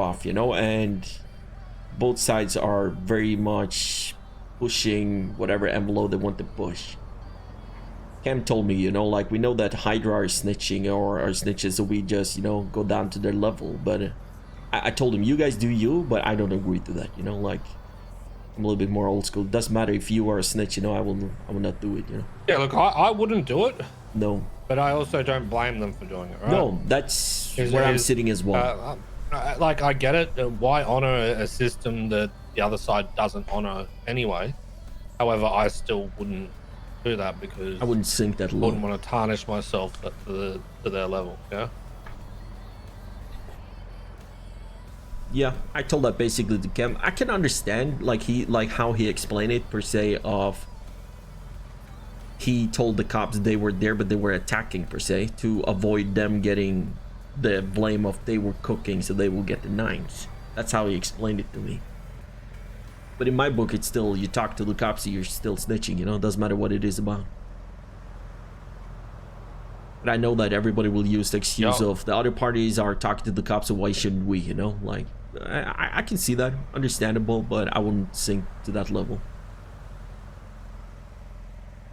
off, you know, and both sides are very much pushing whatever envelope they want to push. Cam told me, you know, like, we know that Hydra are snitching or are snitches, so we just, you know, go down to their level. But I told him, you guys do you, but I don't agree to that, you know, like, I'm a little bit more old school. Doesn't matter if you are a snitch, you know, I will not do it, you know. Yeah, look, I wouldn't do it. No. But I also don't blame them for doing it, right? No, that's where I'm sitting as well. Like, I get it. Why honor a system that the other side doesn't honor anyway? However, I still wouldn't do that because I wouldn't sink that low. I wouldn't want to tarnish myself to their level, yeah? Yeah, I told that basically to Cam. I can understand like how he explained it per se of he told the cops they were there but they were attacking per se to avoid them getting the blame of they were cooking so they will get the 9s. That's how he explained it to me. But in my book it's still, you talk to the cops, you're still snitching, you know, it doesn't matter what it is about. But I know that everybody will use the excuse of the other parties are talking to the cops, so why shouldn't we, you know? Like, I can see that, understandable, but I wouldn't sink to that level.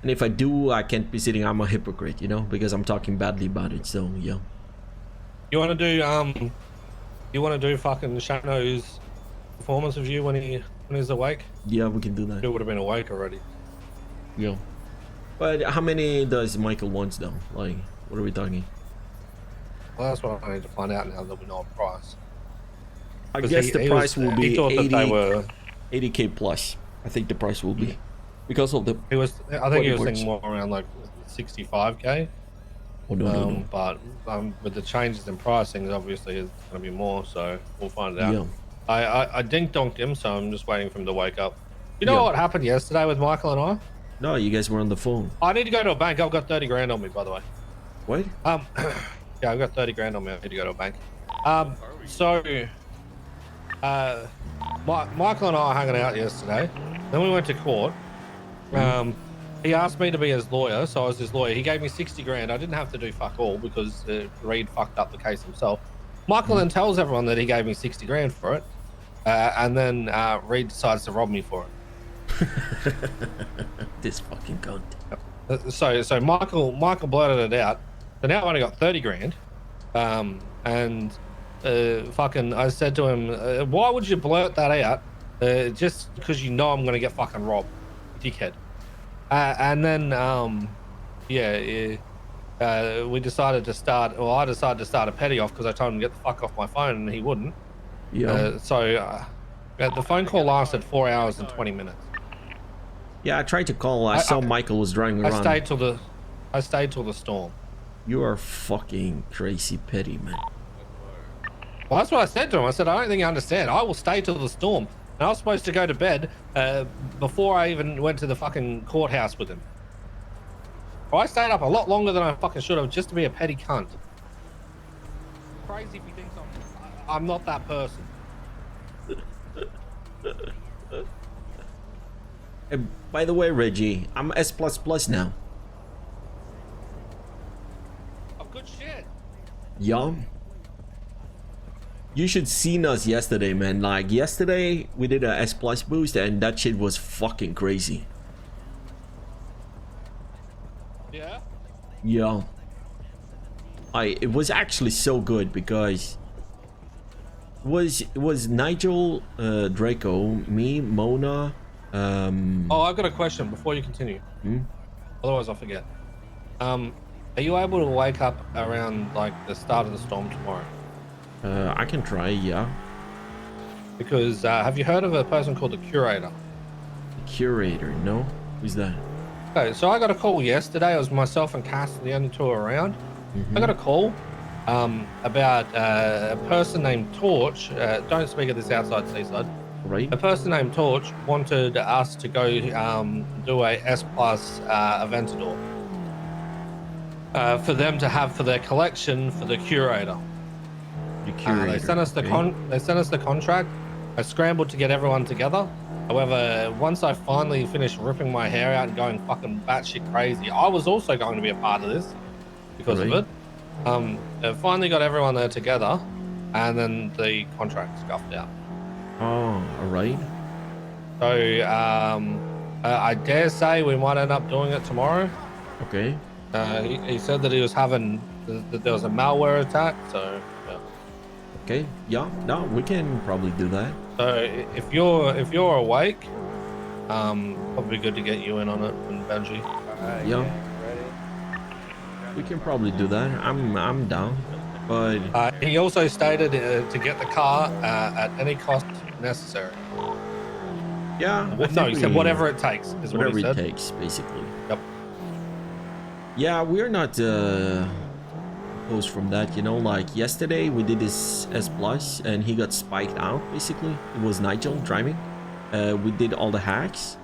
And if I do, I can't be sitting, I'm a hypocrite, you know, because I'm talking badly about it, so yeah. You want to do fucking Shano's performance review when he's awake? Yeah, we can do that. He would have been awake already. Yeah. But how many does Michael want though? Like, what are we talking? Well, that's what I need to find out now that we know the price. I guess the price will be 80K plus. I think the price will be because of the. I think he was thinking more around like 65K. Oh, no. But with the changes in pricing, obviously it's going to be more. So we'll find out. Yeah. I dink donked him, so I'm just waiting for him to wake up. You know what happened yesterday with Michael and I? No, you guys were on the phone. I need to go to a bank. I've got 30 grand on me, by the way. What? Yeah, I've got 30 grand on me. I need to go to a bank. Michael and I were hanging out yesterday. Then we went to court. He asked me to be his lawyer, so I was his lawyer. He gave me 60 grand. I didn't have to do fuck all because Reed fucked up the case himself. Michael then tells everyone that he gave me 60 grand for it. And then Reed decides to rob me for it. This fucking cunt. So Michael blurted it out. So now I've only got 30 grand. And fucking I said to him, why would you blurt that out? Just because you know I'm going to get fucking robbed, dickhead. And then, we decided to start, well, I decided to start a petty off because I told him to get the fuck off my phone and he wouldn't. Yeah. The phone call lasted 4 hours and 20 minutes. Yeah, I tried to call. I saw Michael was driving around. I stayed till the storm. You are fucking crazy petty, man. Well, that's what I said to him. I said, I don't think you understand. I will stay till the storm. And I was supposed to go to bed before I even went to the fucking courthouse with him. Well, I stayed up a lot longer than I fucking should have just to be a petty cunt. Crazy if he thinks I'm not that person. And by the way, Reggie, I'm S++ now. Oh, good shit. Yeah. You should seen us yesterday, man. Like, yesterday, we did a S+ boost, and that shit was fucking crazy. Yeah? Yeah. It was actually so good, because... It was Nigel, Draco, me, Mona... Oh, I've got a question before you continue. Otherwise I'll forget. Are you able to wake up around, like, the start of the storm tomorrow? I can try, yeah. Because have you heard of a person called the Curator? The Curator? No? Who's that? Okay, so I got a call yesterday. It was myself and Cass, the only two around. I got a call about a person named Torch. Don't speak of this outside Seaside. Right. A person named Torch wanted us to go do a S+ Aventador for them to have for their collection for the Curator. They sent us the contract. I scrambled to get everyone together. However, once I finally finished ripping my hair out and going fucking batshit crazy, I was also going to be a part of this because of it. I finally got everyone there together, and then the contract scuffed out. Oh, all right. So I dare say we might end up doing it tomorrow. Okay. He said that he was having that there was a malware attack. So yeah. Okay. Yeah. No, we can probably do that. So if you're awake, probably good to get you in on it and Benji. Yeah. Ready? We can probably do that. I'm down. But He also stated to get the car at any cost necessary. yeah, No, he said whatever it takes is what whatever he it said. takes, basically. Yep. Yeah, we're not opposed from that. You know, like yesterday we did this S plus and he got spiked out. Basically, it was Nigel driving. We did all the hacks.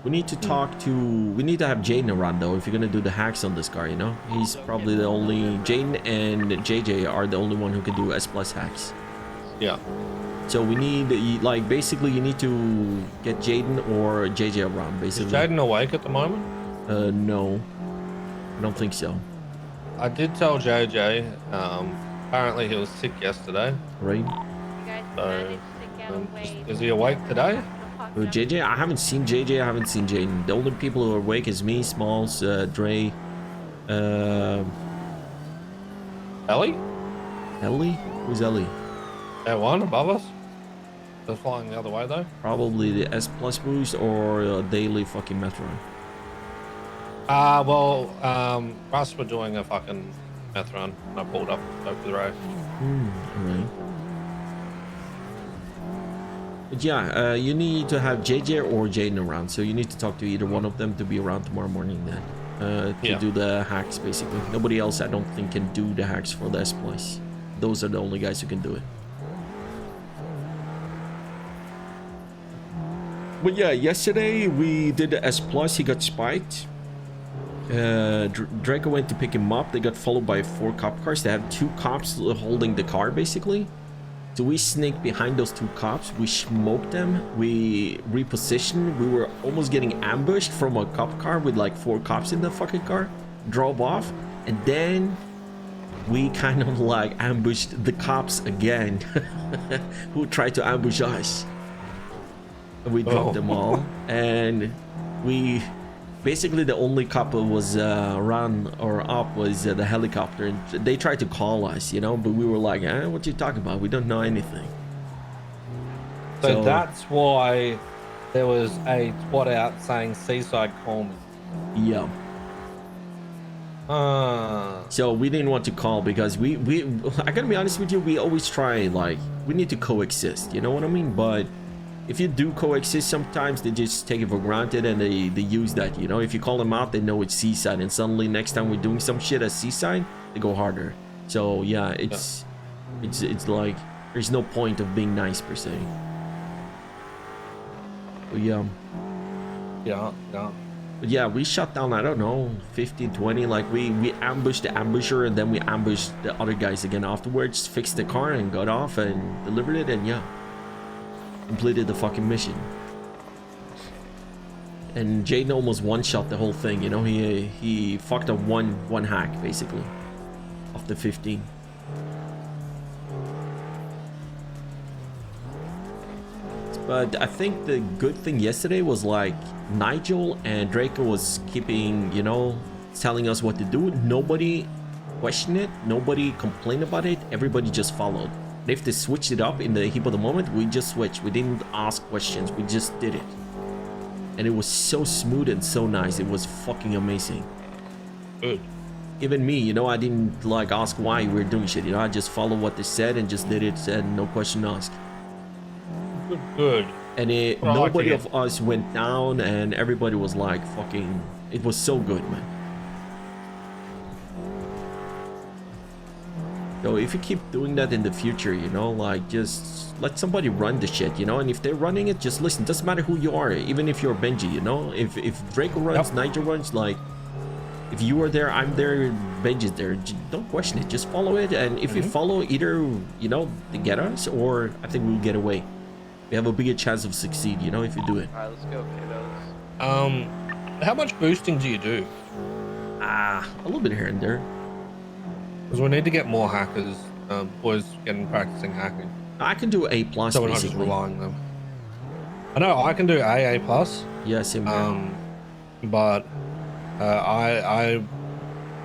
We need to talk to. We need to have Jaden around though. If you're gonna do the hacks on this car, you know, he's probably the only. Jaden and JJ are the only one who can do S plus hacks. Yeah. So we need, like, basically you need to get Jaden or JJ around, Is basically. Jaden awake at the moment? No, I don't think so. I did tell JJ. Apparently he was sick yesterday. Right? So, is he awake today? JJ, I haven't seen JJ. I haven't seen Jaden. The only people who are awake is me, Smalls, Dre, Ellie? Ellie. Who's Ellie? That one above us. They're flying the other way though. Probably the S plus boost or a daily fucking metro. Russ were doing a fucking meth run and I pulled up over the road. Alright. But yeah, you need to have JJ or Jaden around, so you need to talk to either one of them to be around tomorrow morning then. To do the hacks, basically. Nobody else, I don't think, can do the hacks for the S plus. Those are the only guys who can do it. But yeah, yesterday we did the S plus. He got spiked. Draco went to pick him up. They got followed by 4 cop cars. They had 2 cops holding the car, basically. So we sneaked behind those 2 cops. We smoked them. We repositioned. We were almost getting ambushed from a cop car with like 4 cops in the fucking car. Drove off. And then we kind of like ambushed the cops again who tried to ambush us. We dropped them all, and we basically the only cop who was around or up was the helicopter, and they tried to call us, you know, but we were like, what you talking about? We don't know anything. So that's why there was a twat out saying Seaside call me. Yeah. So we didn't want to call because we I gotta be honest with you, we always try, like, we need to coexist, you know what I mean? But if you do coexist, sometimes they just take it for granted and they use that, you know? If you call them out, they know it's Seaside, and suddenly next time we're doing some shit at Seaside, they go harder. So yeah, it's like there's no point of being nice per se. But yeah. But yeah, we shut down, I don't know, 15, 20, like we ambushed the ambusher and then we ambushed the other guys again afterwards, fixed the car and got off and delivered it, and yeah. Completed the fucking mission. And Jaden almost one-shot the whole thing, you know? He fucked up one hack, basically. Of the 15. But I think the good thing yesterday was, like, Nigel and Draco was keeping, you know, telling us what to do. Nobody questioned it. Nobody complained about it. Everybody just followed. If they switched it up in the heat of the moment, we just switched. We didn't ask questions. We just did it. And it was so smooth and so nice. It was fucking amazing. Good. Even me, you know, I didn't like ask why we were doing shit. You know, I just followed what they said and just did it, and no question asked. Good. And nobody of us went down, and everybody was like fucking. It was so good, man. So if you keep doing that in the future, you know, like, just let somebody run the shit, you know, and if they're running it, just listen. Doesn't matter who you are, even if you're Benji, you know. If Draco runs, Nigel runs, like, if you are there, I'm there, Benji's there, don't question it, just follow it. And if you follow, either, you know, they get us, or I think we'll get away. We have a bigger chance of succeed, you know, if you do it. All right, let's go, kiddos. How much boosting do you do? A little bit here and there. Because we need to get more hackers boys getting practicing hacking. I can do A plus So we're not just basically. relying on them. I know I can do A plus. Yeah, same here. But I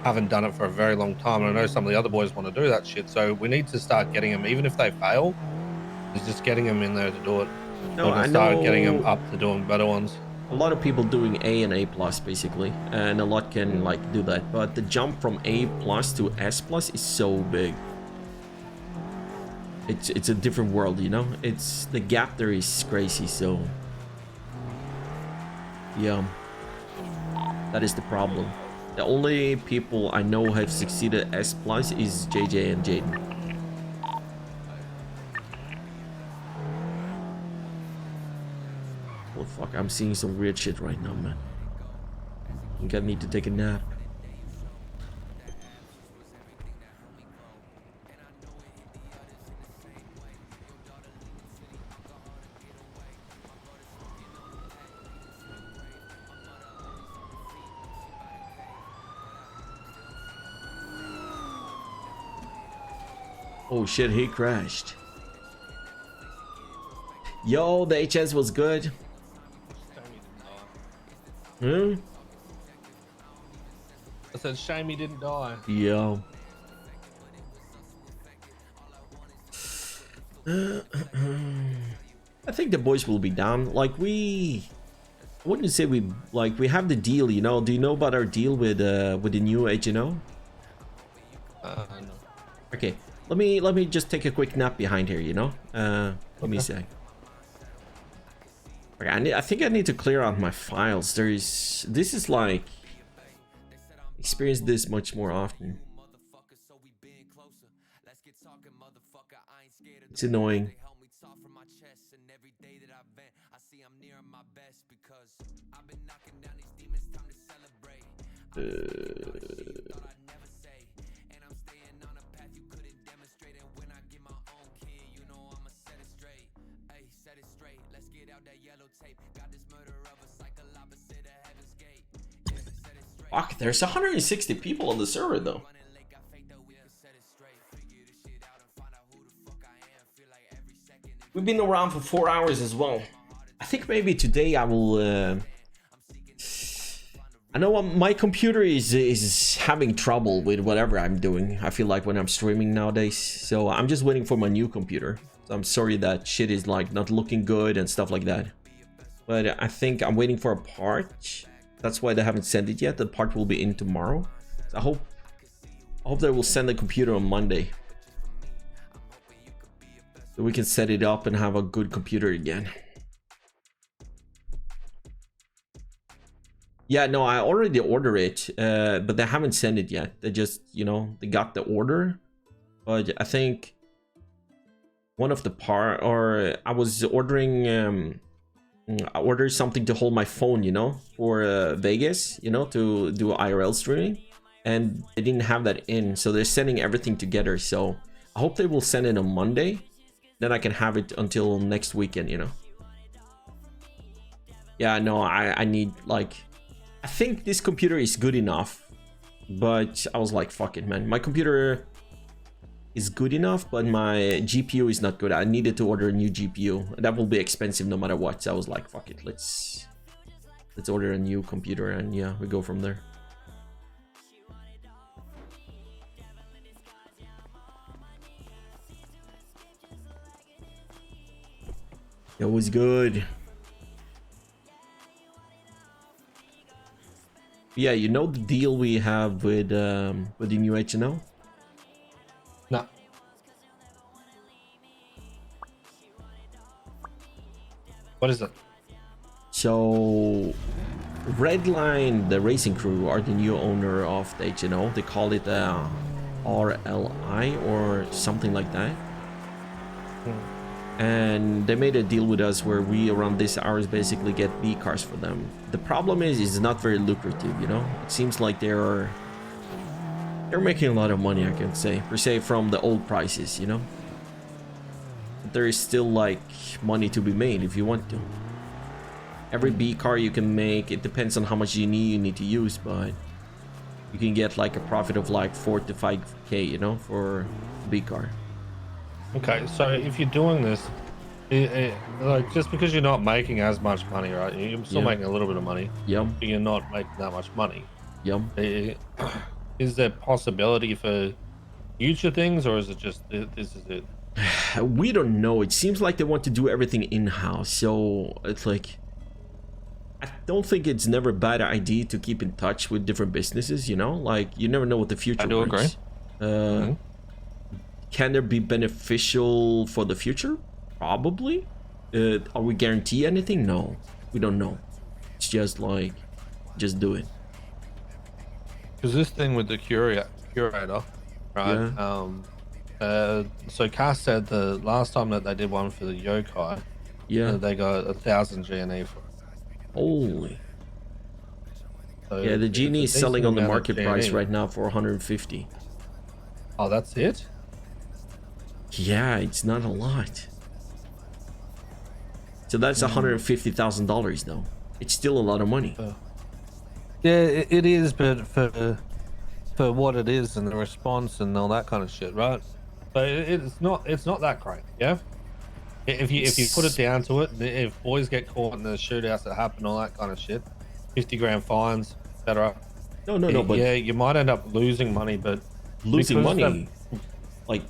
haven't done it for a very long time, and I know some of the other boys want to do that shit. So we need to start getting them, even if they fail. Is just getting them in there to do it. No, So I start getting them know up to doing better ones. a lot of people doing A and A plus basically, and a lot can like do that. But the jump from A plus to S plus is so big. It's a different world, you know. It's the gap there is crazy. So yeah, that is the problem. The only people I know have succeeded S plus is JJ and Jaden. Oh fuck, I'm seeing some weird shit right now, man. I think I need to take a nap. Oh shit, he crashed. Yo, the HS was good. Hmm? I said, shame he didn't die. Yo. I think the boys will be down. Like I wouldn't say we have the deal, you know. Do you know about our deal with the new HNO? No. Okay, let me just take a quick nap behind here, you know. Let me see. Okay, I think I need to clear out my files. This is like experience this much more often. It's annoying. Fuck, there's 160 people on the server though. We've been around for 4 hours as well. I think maybe today I will I know my computer is having trouble with whatever I'm doing. I feel like when I'm streaming nowadays. So I'm just waiting for my new computer. So I'm sorry that shit is like not looking good and stuff like that. But I think I'm waiting for a part. That's why they haven't sent it yet. The part will be in tomorrow. So I hope they will send the computer on Monday. So we can set it up and have a good computer again. Yeah, no, I already ordered it, but they haven't sent it yet. They just, you know, they got the order. But I think one of the I was ordering, I ordered something to hold my phone, you know, for Vegas, you know, to do IRL streaming. And they didn't have that in, so they're sending everything together. So I hope they will send it on Monday. Then I can have it until next weekend, you know. Yeah, no, I need, like... I think this computer is good enough. But I was like, fuck it, man. My computer is good enough, but my GPU is not good. I needed to order a new GPU. That will be expensive no matter what. So I was like, fuck it, let's order a new computer, and yeah, we go from there. It was good. Yeah, you know the deal we have with the new HNO? No. What is it? So Redline, the racing crew, are the new owner of the HNO. They call it RLI or something like that. And they made a deal with us where we around these hours basically get B cars for them. The problem is it's not very lucrative, you know. It seems like they're making a lot of money, I can say, per se, from the old prices, you know. But there is still like money to be made if you want to. Every B car you can make, it depends on how much you need to use, but you can get like a profit of like 4 to 5k, you know, for a B car. Okay, so if you're doing this, like just because you're not making as much money, right? You're still Yeah. making a little bit of money, Yum, but you're not making that much money. yum. Eh, Is there possibility for future things, or is it just this is it? We don't know. It seems like they want to do everything in-house, so it's like I don't think it's never a bad idea to keep in touch with different businesses, you know? Like you never know what the future I do brings. agree. Can there be beneficial for the future? Probably. Are we guarantee anything? No, we don't know. It's just like, just do it. Because this thing with the curator, right? So Cass said the last time that they did one for the yokai, Yeah. they got 1,000 GNE for it. Holy. So Yeah, the it's genie a is selling decent on the amount of market price GNE. right now for 150. Oh, that's it? Yeah, it's not a lot. So that's $150,000 though. It's still a lot of money. Yeah, it is, but for what it is and the response and all that kind of shit, right? So it's not that great, yeah. If you put it down to it, if boys get caught in the shootouts that happen, all that kind of shit, 50 grand fines, etc. No, but Yeah, you might end up losing money, but losing because money, like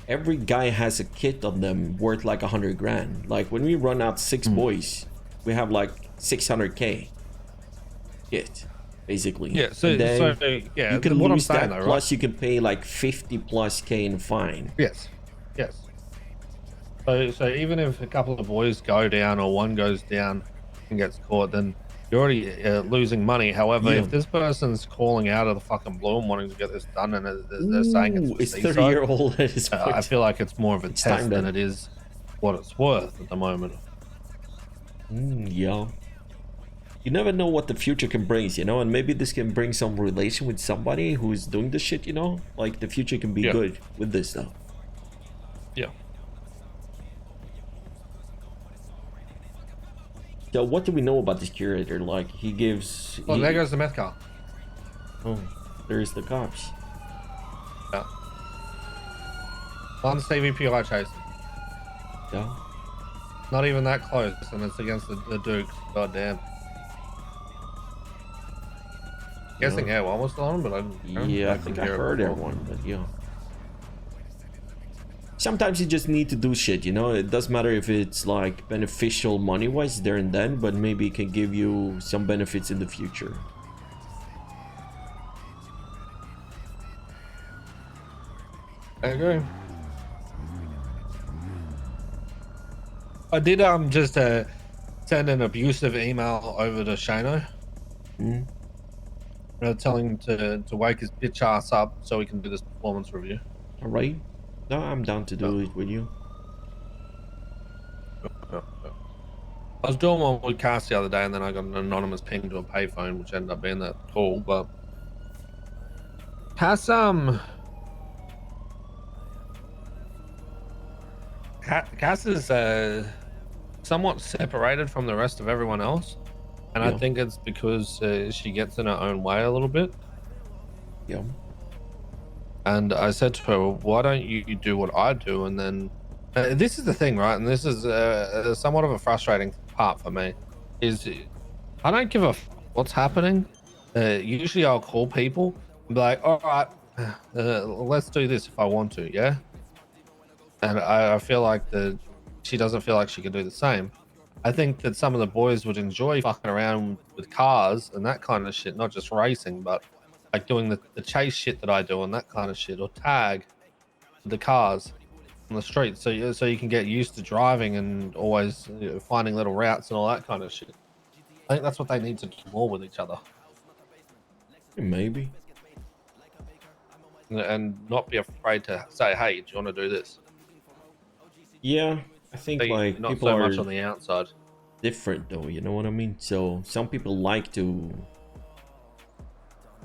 every guy has a kit on them worth like 100 grand. Like when we run out 6 boys, we have like 600k kit, basically. yeah, And then yeah, you can what I'm lose saying that, though, right? plus you can pay like 50 plus k in fine. Yes, yes. So even if a couple of boys go down or one goes down and gets caught, then you're already losing money. However, Yeah. if this person's calling out of the fucking blue and wanting to get this done, and they're saying it's Ooh, for it's seaside, 30-year-old at this point. I feel like it's more of a It's time test than then. it is what it's worth at the moment. Yeah. You never know what the future can bring, you know, and maybe this can bring some relation with somebody who's doing this shit, you know? Like the future can be Yeah. good with this stuff. Yeah. So what do we know about this curator? Like he gives Well, there goes the meth car. Oh, there's the cops. Yeah. On CVPI chase. Yeah. Not even that close, and it's against the Dukes. God damn. Guessing Yeah. one was still on, but I didn't. Yeah, I think I heard everyone, but yeah. Sometimes you just need to do shit, you know? It doesn't matter if it's like beneficial money-wise there and then, but maybe it can give you some benefits in the future. I agree. I did just send an abusive email over to Shano, telling him to wake his bitch ass up so we can do this performance review. All right. No, I'm down to do it with you. I was doing one with Cass the other day, and then I got an anonymous ping to a payphone, which ended up being that call. But Cass Cass is somewhat separated from the rest of everyone else, and I think it's because she gets in her own way a little bit. Yeah. And I said to her, why don't you do what I do? And then this is the thing, right? And this is somewhat of a frustrating part for me, is I don't give a what's happening. Usually I'll call people and be like, all right, let's do this if I want to, yeah? And I feel like that she doesn't feel like she can do the same. I think that some of the boys would enjoy fucking around with cars and that kind of shit, not just racing, but like doing the chase shit that I do and that kind of shit, or tag the cars on the street, so you can get used to driving and always finding little routes and all that kind of shit. I think that's what they need to do more with each other, Maybe. and not be afraid to say, "Hey, do you want to do this?" Yeah, I think like Not people so are much on the outside. different though, you know what I mean? So some people like to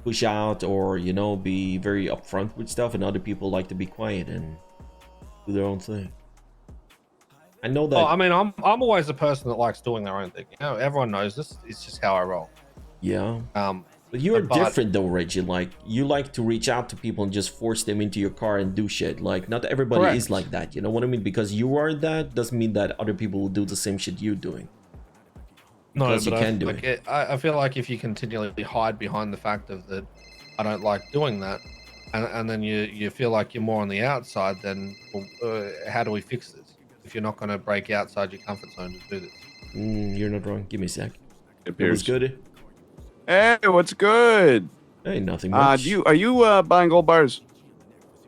push out or, you know, be very upfront with stuff, and other people like to be quiet and do their own thing. I know that. Oh, I mean, I'm always a person that likes doing their own thing. You know, everyone knows this. It's just how I roll. Yeah. But you're different though, Reggie. Like, you like to reach out to people and just force them into your car and do shit. Like, not everybody is like that. You know what I mean? Because you are that doesn't mean that other people will do the same shit you're doing. No, Because but you can do like it. I feel like if you continually hide behind the fact of that I don't like doing that, and then you feel like you're more on the outside, then well, how do we fix this? If you're not going to break outside your comfort zone to do this. You're not wrong. Give me a sec. It It was appears. good. Hey, what's good? Hey, nothing much. Are you buying gold bars?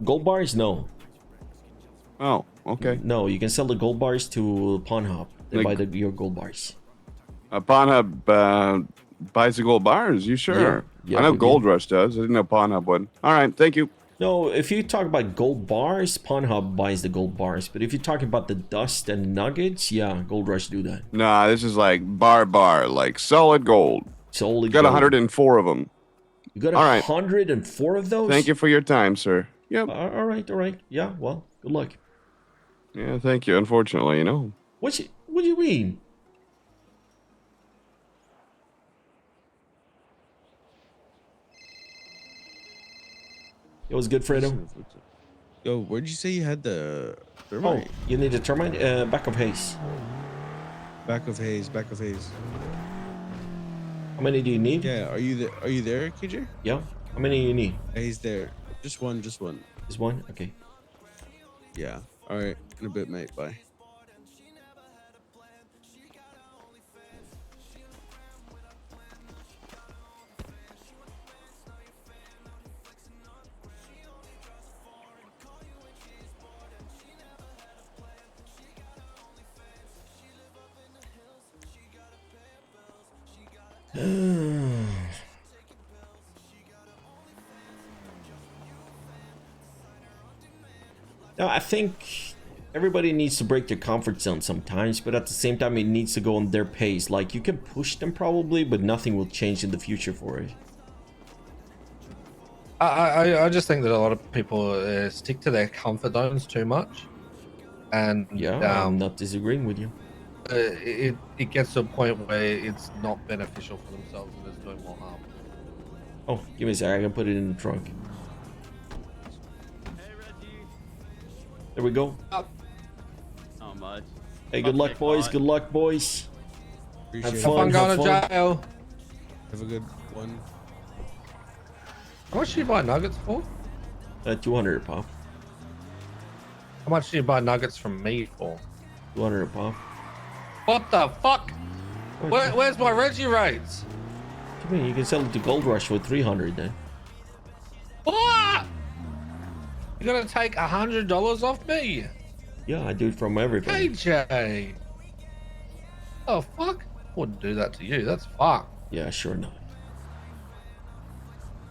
Gold bars? No. Oh, okay. No, you can sell the gold bars to Pawn Hub. They Like- buy your gold bars. Pornhub buys the gold bars. You sure? Yeah, I know we Gold do. Rush does. I didn't know Pornhub would. All right, thank you. No, if you talk about gold bars, Pawn Hub buys the gold bars. But if you're talking about the dust and nuggets, yeah, Gold Rush do that. Nah, this is like bar, like solid gold. Solid Got gold. 104 of them. You got All right. 104 of those? Thank you for your time, sir. Yep. All right. Yeah, well, good luck. Yeah, thank you. Unfortunately, you know. What do you mean? It was good, Fredo. Yo, where'd you say you had the Oh, thermite? you need a termite? Back of haze. Back of haze, back of haze. How many do you need? Yeah, are you there, KJ? Yeah. How many do you need? Yeah, he's there. Just one. Just one? Okay. Yeah. All right. In a bit, mate. Bye. Now, I think everybody needs to break their comfort zone sometimes, but at the same time, it needs to go on their pace. Like, you can push them probably, but nothing will change in the future for it. I just think that a lot of people stick to their comfort zones too much, and Yeah, I'm not disagreeing with you. it gets to a point where it's not beneficial for themselves and it's doing more harm. Oh, give me a sec. I can put it in the trunk. There we go. Not much. Hey, good luck, boys. Good luck, boys. Appreciate Have it. fun. I'm going have to fun. jail. Have a good one. How much do you buy nuggets for? 200 a pop. How much do you buy nuggets from me for? 200 a pop. What the fuck? Where's my Reggie rates? What do you mean? You can sell it to Gold Rush for 300 then. What? You're gonna take $100 off me? Yeah, I do it from everybody. AJ. Oh fuck? Wouldn't do that to you. That's fucked. Yeah, sure not.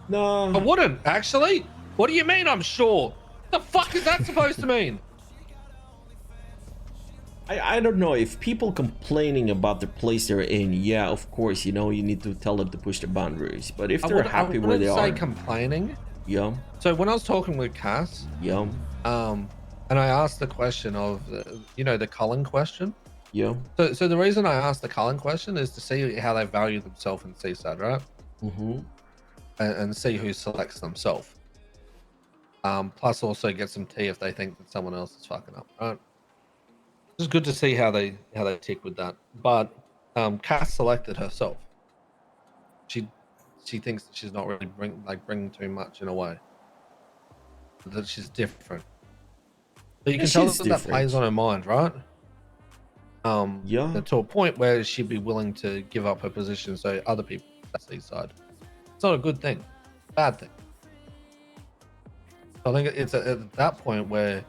No. I wouldn't actually. What do you mean? I'm sure. The fuck is that supposed to mean? I don't know if people complaining about the place they're in. Yeah, of course, you know, you need to tell them to push their boundaries. But if they're happy where they say are, complaining. yeah, So when I was talking with Cass, yeah, and I asked the question of, the Cullen question. yeah, So the reason I asked the Cullen question is to see how they value themselves in Seaside, right? mm-hmm. And see who selects themselves. Plus also get some tea if they think that someone else is fucking up, right? It's good to see how they tick with that. But Cass selected herself. She thinks that she's not really bringing too much in a way. That she's different. But you Yeah, can tell she's that that plays on her mind, right? Yeah. To a point where she'd be willing to give up her position so other people that's the side. It's not a good thing. Bad thing. I think it's at that point where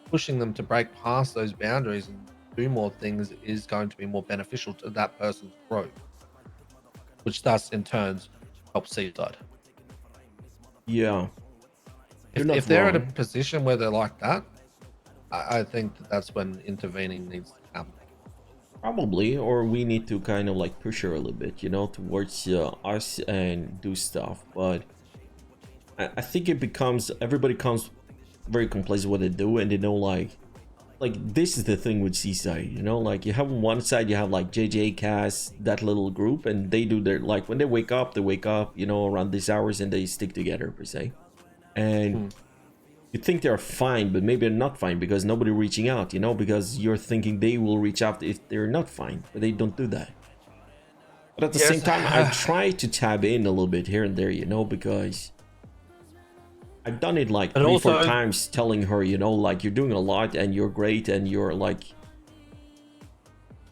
pushing them to break past those boundaries and do more things is going to be more beneficial to that person's growth, which thus in turn helps Seaside. Yeah. If they're in a position where they're like that, I think that's when intervening needs to happen. Probably, or we need to kind of like push her a little bit, you know, towards us and do stuff. But I think it becomes, everybody comes very complacent what they do, and they know, like like this is the thing with Seaside, you know, like you have on one side you have like JJ, Cass, that little group, and they do their, like when they wake up, you know, around these hours, and they stick together per se. And you think they're fine, but maybe they're not fine because nobody reaching out, you know, because you're thinking they will reach out if they're not fine, but they don't do that. But at the same time, I try to tab in a little bit here and there, you know, because I've done it like 3-4 times, telling her, you know, like, you're doing a lot and you're great and you're like,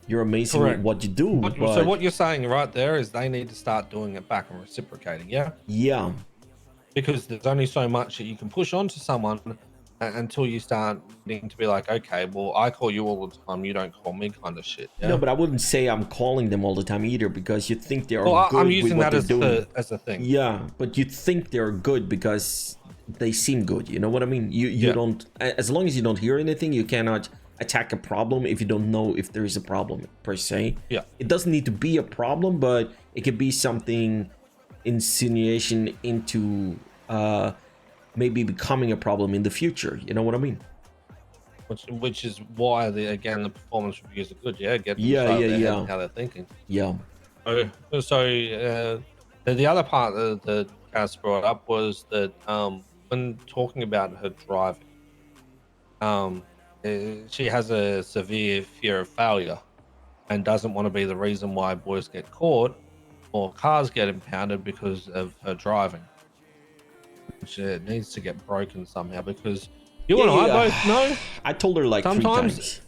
you're amazing with what you do. But... So what you're saying right there is they need to start doing it back and reciprocating, yeah? Yeah. Because there's only so much that you can push onto someone until you start needing to be like, okay, well, I call you all the time, you don't call me, kind of shit. Yeah? No, but I wouldn't say I'm calling them all the time either, because you think they are good. I'm using with what that they're doing. as a thing. Yeah, but you think they're good because they seem good. You know what I mean? You don't, as long as you don't hear anything, you cannot attack a problem if you don't know if there is a problem per se. Yeah. It doesn't need to be a problem, but it could be something, insinuation into maybe becoming a problem in the future. You know what I mean? Which is why the performance reviews are good. Yeah, get them how they're thinking. Yeah. So the other part that Cass brought up was that when talking about her driving, she has a severe fear of failure and doesn't want to be the reason why boys get caught or cars get impounded because of her driving, which needs to get broken somehow, because you and I both know. I told her like 3 times.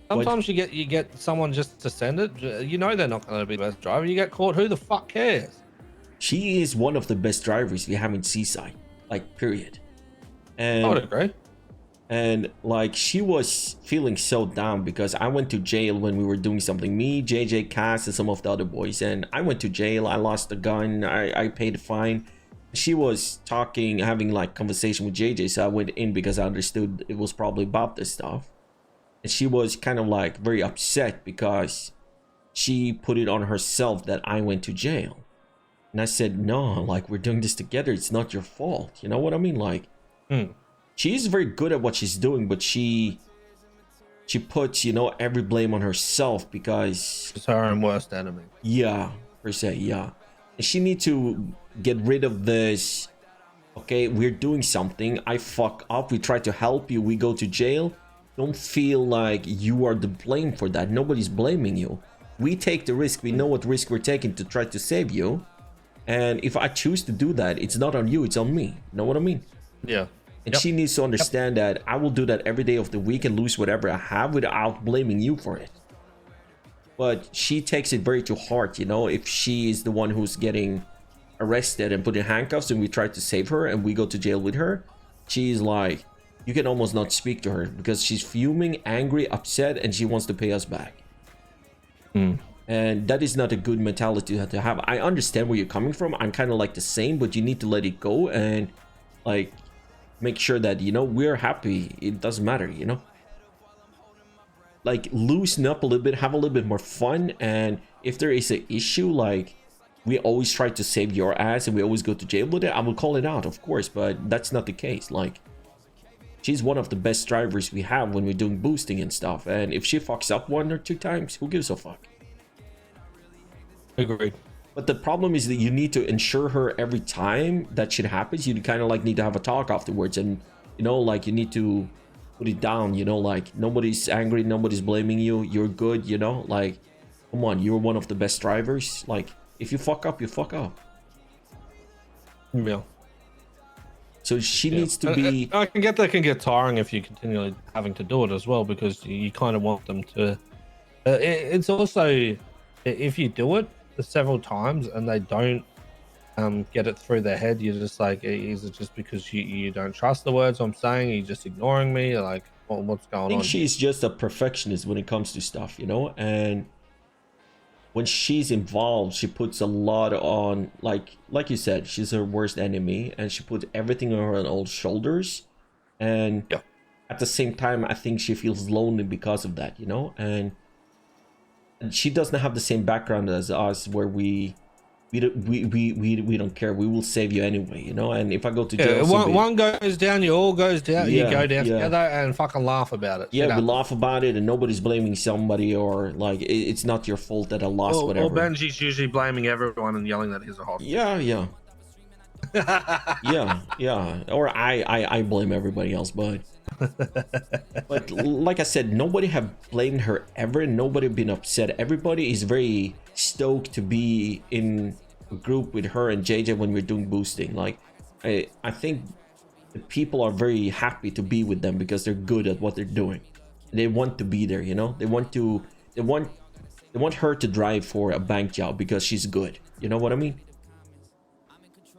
Sometimes you get someone just to send it. You know they're not going to be the best driver. You get caught. Who the fuck cares? She is one of the best drivers we have in Seaside, like, period. And I would agree. And like, she was feeling so down because I went to jail when we were doing something. Me, JJ, Cass, and some of the other boys. And I went to jail. I lost the gun. I paid a fine. She was talking, having like conversation with JJ. So I went in because I understood it was probably about this stuff. And she was kind of like very upset because she put it on herself that I went to jail. And I said, no, like, we're doing this together. It's not your fault. You know what I mean? Like, she's very good at what she's doing, but she puts, you know, every blame on herself because she's her own worst enemy. Yeah, per se, yeah. And she needs to get rid of this. Okay, we're doing something. I fuck up. We try to help you. We go to jail. Don't feel like you are the blame for that. Nobody's blaming you. We take the risk. We know what risk we're taking to try to save you. And if I choose to do that, it's not on you, it's on me. Know what I mean? Yeah. And she needs to understand that I will do that every day of the week and lose whatever I have without blaming you for it. But she takes it very to heart, you know, if she is the one who's getting arrested and put in handcuffs and we try to save her and we go to jail with her, she's like, you can almost not speak to her because she's fuming, angry, upset, and she wants to pay us back. And that is not a good mentality to have. I understand where you're coming from. I'm kind of like the same, but you need to let it go and like make sure that, you know, we're happy. It doesn't matter, you know, like, loosen up a little bit, have a little bit more fun. And if there is an issue, like, we always try to save your ass and we always go to jail with it, I will call it out, of course, but that's not the case. Like, she's one of the best drivers we have when we're doing boosting and stuff. And if she fucks up 1 or 2 times, who gives a fuck? Agreed. But the problem is that you need to ensure her every time that shit happens. You kind of like need to have a talk afterwards, and, you know, like, you need to put it down, you know, like, nobody's angry, nobody's blaming you, you're good, you know, like, come on, you're one of the best drivers. Like, if you fuck up, you fuck up. Yeah. So she needs to be... I can get that can get tiring if you're continually having to do it as well, because you kind of want them to... it's also, if you do it several times and they don't get it through their head, you're just like, is it just because you don't trust the words I'm saying? Are you just ignoring me? Like, what's going on? I think she's just a perfectionist when it comes to stuff, you know? And when she's involved, she puts a lot on, like you said, she's her worst enemy, and she puts everything on her own shoulders. And at the same time, I think she feels lonely because of that, you know? And she doesn't have the same background as us, where we we don't care. We will save you anyway, you know. And if I go to jail, one goes down, you all goes down. You Yeah, go down yeah. together and fucking laugh about it. yeah, Shit we happens. laugh about it, and nobody's blaming somebody, or like it's not your fault that I lost, Or whatever. Benji's usually blaming everyone and yelling that he's a hostage. Yeah. Yeah. Or I blame everybody else, but like I said, nobody have blamed her ever, and nobody been upset. Everybody is very stoked to be in a group with her and JJ when we're doing boosting. Like I think the people are very happy to be with them because they're good at what they're doing. They want to be there, you know. They want her to drive for a bank job because she's good. You know what I mean?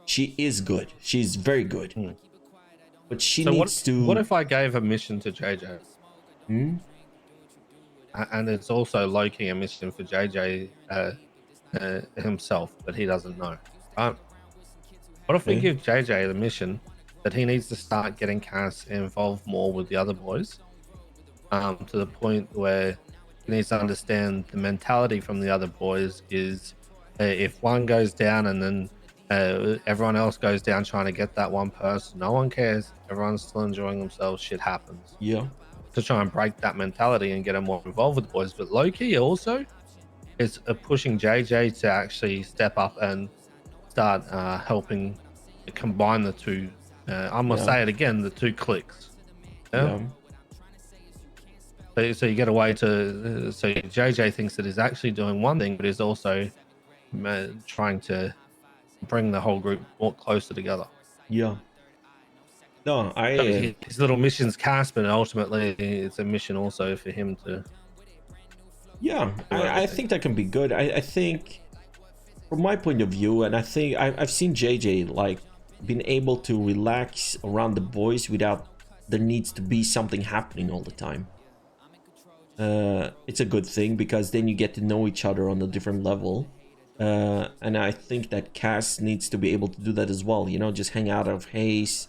She is good. She's very good. But she needs to. What if I gave a mission to JJ? And it's also low-key a mission for JJ himself, but he doesn't know. What if we give JJ the mission that he needs to start getting Cass involved more with the other boys, to the point where he needs to understand the mentality from the other boys is if one goes down and then everyone else goes down trying to get that one person, no one cares, everyone's still enjoying themselves, shit happens. Yeah. To try and break that mentality and get them more involved with the boys. But low-key also is pushing JJ to actually step up and start helping combine the two. I'm gonna say it again, the two cliques. Yeah. So you get away to so JJ thinks that he's actually doing one thing, but he's also trying to bring the whole group more closer together. Yeah. No, his little mission's cast, but ultimately it's a mission also for him to. Yeah, I think that can be good. I think, from my point of view, and I think I've seen JJ like being able to relax around the boys without there needs to be something happening all the time. It's a good thing because then you get to know each other on a different level. And I think that Cass needs to be able to do that as well. You know, just hang out of Hayes,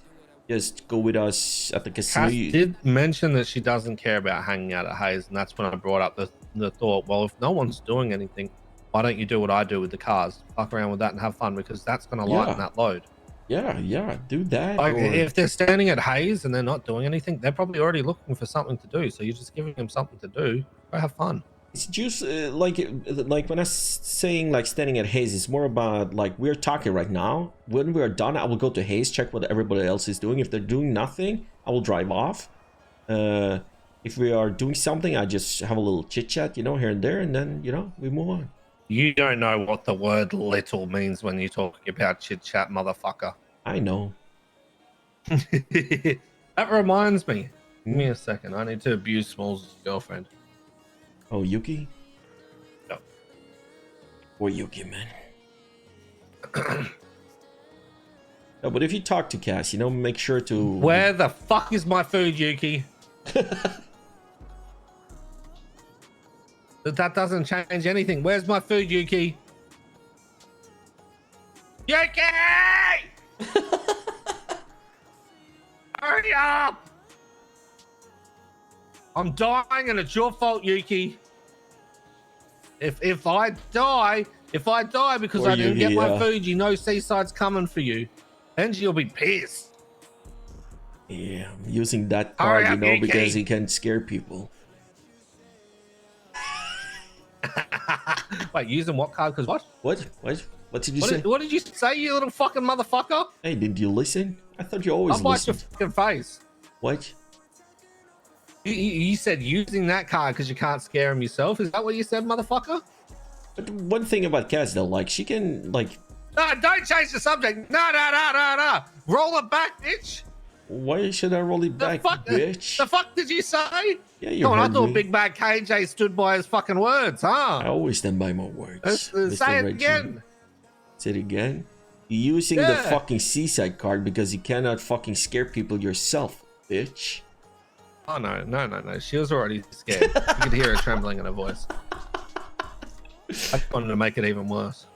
just go with us at the casino. Cass did mention that she doesn't care about hanging out at Hayes, and that's when I brought up the thought, well, if no one's doing anything, why don't you do what I do with the cars? Fuck around with that and have fun, because that's going to lighten that load. Yeah, do that. Like, if they're standing at Hayes and they're not doing anything, they're probably already looking for something to do. So you're just giving them something to do. Go have fun. It's just like when I'm saying like standing at Hayes, it's more about like we're talking right now. When we're done, I will go to Hayes, check what everybody else is doing. If they're doing nothing, I will drive off. If we are doing something, I just have a little chit chat, you know, here and there, and then, you know, we move on. You don't know what the word little means when you're talking about chit chat, motherfucker. I know. That reminds me. Give me a second. I need to abuse Smalls' girlfriend. Oh, Yuki? No. Or Yuki, man. No, but if you talk to Cass, you know, make sure to... Where the fuck is my food, Yuki? That doesn't change anything. Where's my food, Yuki? Yuki! Hurry up! I'm dying and it's your fault, Yuki. If I die because I didn't get my food, you know Seaside's coming for you. And you'll be pissed. Yeah, I'm using that card, you know, because he can scare people. Wait, using what card? Because what? What did you say? What did you say, you little fucking motherfucker? Hey, didn't you listen? I thought you always listened. I'll bite your fucking face. What? You said using that card because you can't scare him yourself. Is that what you said, motherfucker? But one thing about Cass, though, like, she can, like... No, don't change the subject. No. Roll it back, bitch. Why should I roll it back, bitch? The fuck did you say? Yeah, you heard I thought me. Big Bad KJ stood by his fucking words, huh? I always stand by my words. Say it again. Say it again. You're using the fucking Seaside card because you cannot fucking scare people yourself, bitch. Oh, no. She was already scared. You could hear her trembling in her voice. I wanted to make it even worse.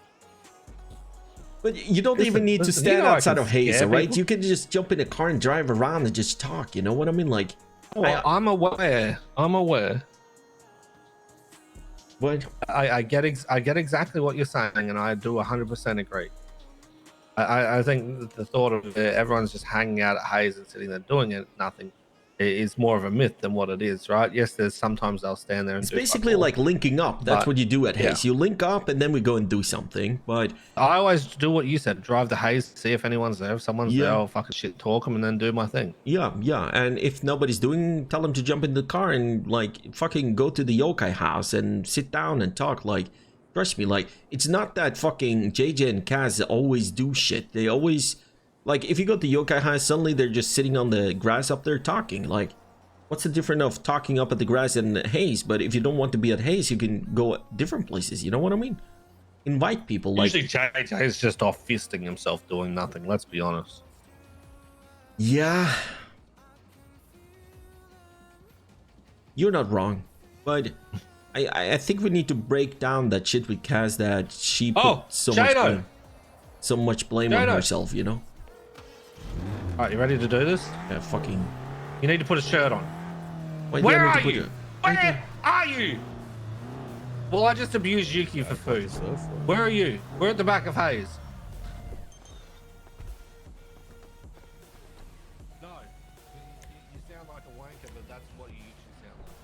But you don't even need to stand outside of Hayes, all right? You can just jump in a car and drive around and just talk. You know what I mean? Like, I'm aware. What? I get exactly what you're saying, and I do 100% agree. I think the thought of everyone's just hanging out at Hayes and sitting there doing nothing is more of a myth than what it is, right? Yes, there's sometimes they'll stand there and It's do basically fuck all. like linking up. That's But, what you do at Hayes. yeah. You link up and then we go and do something. But I always do what you said: drive to Hayes, see if anyone's there. If someone's Yeah. there, I'll fucking shit talk them and then do my thing. yeah. And if nobody's doing, tell them to jump in the car and like fucking go to the yokai house and sit down and talk. Like, trust me, like it's not that fucking JJ and Kaz always do shit. They always, like, if you go to yokai house, suddenly they're just sitting on the grass up there talking. Like, what's the difference of talking up at the grass and Hayes? But if you don't want to be at Hayes, you can go at different places. You know what I mean? Invite people. Like, Usually JJ is just off fisting himself doing nothing. Let's be honest. yeah, you're not wrong, but I think we need to break down that shit with Kaz that she put so much blame on Jado. herself. You know? All right, you ready to do this? Yeah, fucking. You need to put a shirt on. Why do I Where need to are put you? a- Where are you? Well, I just abused Yuki for food. Where are you? We're at the back of Hayes. No. You sound like a wanker, but that's what you usually sound like.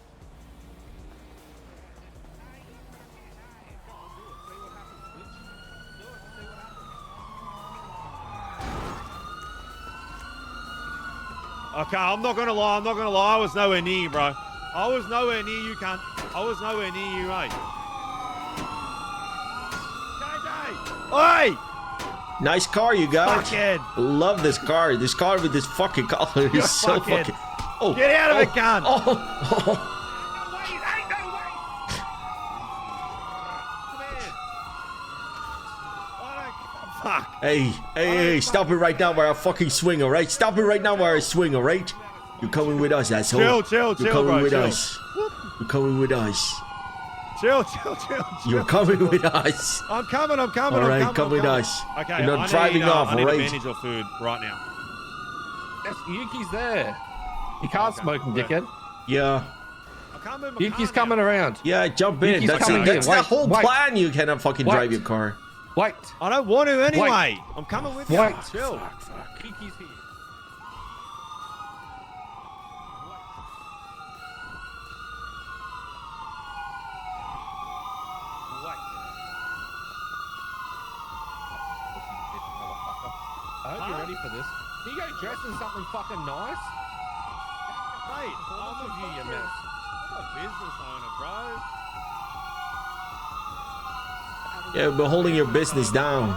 See what happens, bitch. Do it, see what happens. Okay, I'm not gonna lie, I was nowhere near you, bro. I was nowhere near you, cunt. I was nowhere near you, mate. JJ! Oi! Nice car you got. Fuckhead! Love this car. This car with this fucking color You is so fuckhead. fucking. Oh, Get out of oh, it, cunt! Oh, Fuck. Hey, stop it right now where I fucking swing, alright? Stop it right now where I swing, alright? You're coming with us, asshole. Chill, You're coming bro, with chill. us. You're coming with us. Chill. You're coming with us. I'm coming. Alright, come with us. Okay, You're I not need, driving off, I need to alright? manage your food right now. That's, Yuki's there. You can't Okay, smoke him, right. dickhead. Yeah. I'm coming. Yuki's coming around. Yeah, jump in. Yuki's That's coming it. in. That's the Wait, whole wait. plan. You cannot fucking Wait. drive your car. Wait. I don't want to anyway. I'm coming with you. Wait. Chill. Yuki's here. I hope you're ready for this. Can you go dress in something fucking nice? Mate, What's with you, you mess? I'm a business owner, bro. Yeah, but holding your business down.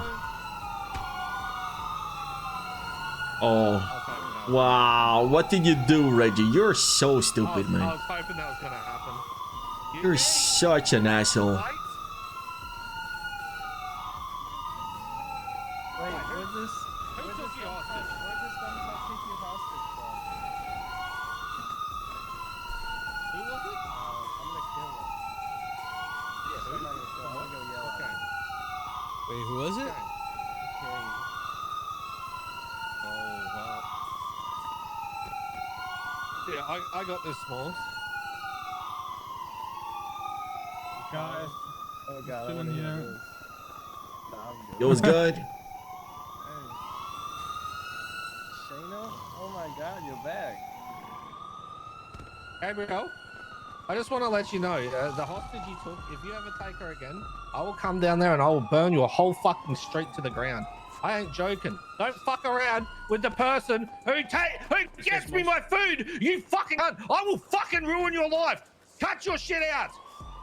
Oh. Wow. What did you do, Reggie? You're so stupid, I man. was hoping that was gonna happen. You're such an asshole. Wait. Wait, where's this? Who took you hostage? Where's this motherfucker take you hostage from? Who was it? I'm gonna kill him. Yeah, I'm not gonna kill him. I'm gonna go yell at Okay. him. Wait, who was it? Okay. Okay. Oh, well. Yeah, I got this small. Guys. Oh god, I wanna hear this. Nah, I'm good. It was good. Hey. Shayna? Oh my god, you're back. Gabriel, I just want to let you know, the hostage you took, if you ever take her again, I will come down there and I will burn your whole fucking street to the ground. I ain't joking. Don't fuck around with the person who gets me my food. You fucking cunt. I will fucking ruin your life. Cut your shit out.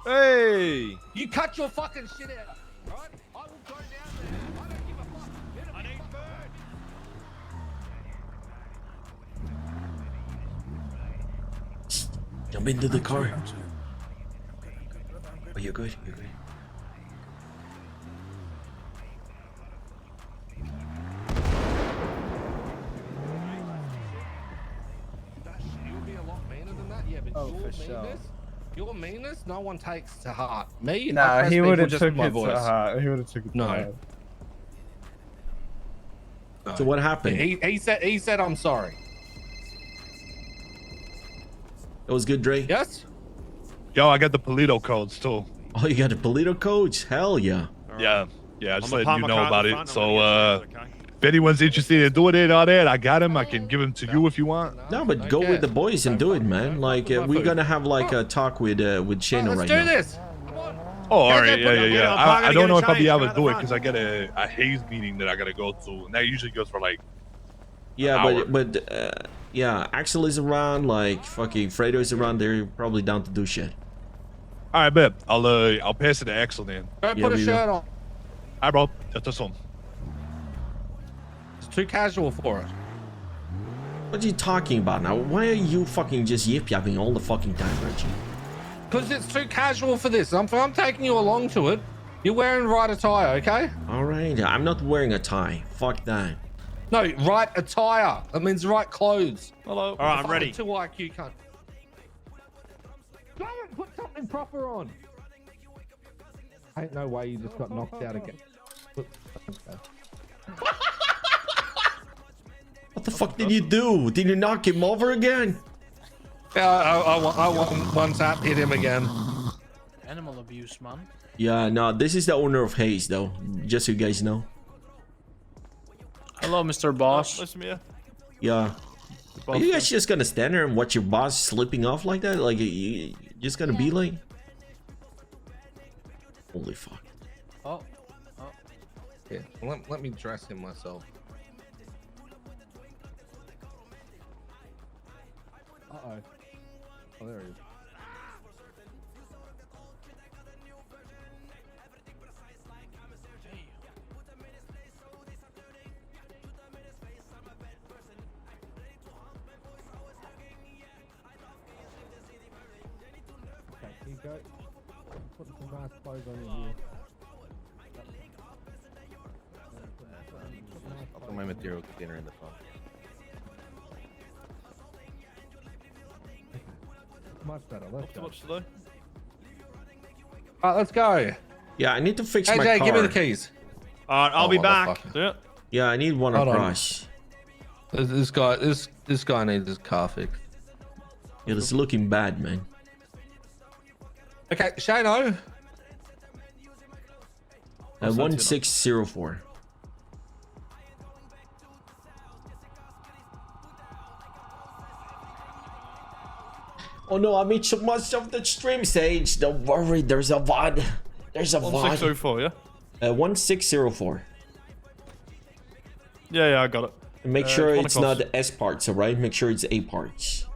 Hey. You cut your fucking shit out, right? I will go down there. I don't give a fuck. I need food. Jump into the car. Oh, you're good. You're good. You'll be a lot meaner than that, yeah, but Oh, your for sure. meanness, your meanness, no one takes to heart. Me, I Nah, press he people would have just took with my it voice. to heart. He would have took it to No. heart. So what happened? He said I'm sorry. It was good, Dre. Yes? Yo, I got the Polito codes too. Oh, you got a Polito coach? Hell yeah. Yeah, yeah, just I'm gonna letting park you my know car at about the it. front, I'm So, gonna get started, okay? if anyone's interested in doing it on that, I got him. I can give him to you if you want. No, but go with the boys and do it, man. Like, we're gonna have like a talk with Shano Let's right do now. this. Come on. Oh, all Guys, right, I put- yeah. I'm probably I gonna don't get know a if I'll be change. able Come to out the do it front. because I got a haze meeting that I gotta go to, and that usually goes for like Yeah, hour. but yeah, Axel is around. Like, fucking Fredo's around. They're probably down to do shit. All right, bet. I'll pass it to Axel then. Don't Yeah, put a we shirt will. on. All right, bro. That's on. It's too casual for it. What are you talking about now? Why are you fucking just yip-yapping all the fucking time, Reggie? Because it's too casual for this. I'm taking you along to it. You're wearing right attire, okay? All right, I'm not wearing a tie. Fuck that. No, right attire. That means right clothes. Hello. All right, I'm ready. Two IQ cunt. Go and put something proper on. Ain't no way you just got knocked out again. What the fuck did you do? Did you knock him over again? Yeah, I want one tap, hit him again. Animal abuse, man. Yeah, no, this is the owner of Hayes, though. Just so you guys know. Hello, Mr. Boss. Listen to me. Yeah. Are you guys just gonna stand there and watch your boss slipping off like that? Like, you just gonna be like... Holy fuck. Oh. Yeah, let me dress him myself. Uh-oh. Oh, there he is. Okay, here you go. Put some nice clothes on you here. I'll put my material container in the front. Much better. Let's go. Much today. Alright, let's go. Yeah, I need to fix my AJ, car. give me the keys. All right, I'll be back. motherfucker. Yeah. Yeah, I need one Hold on. across. This guy needs his car fixed. It is looking bad, man. Okay, Shano. 1604. Oh no, I made so much of the stream, Sage. Don't worry, there's a VOD. There's a VOD. 1604, yeah. 1604. Yeah, I got it. And make sure one it's across. not S parts, alright? Make sure it's A parts.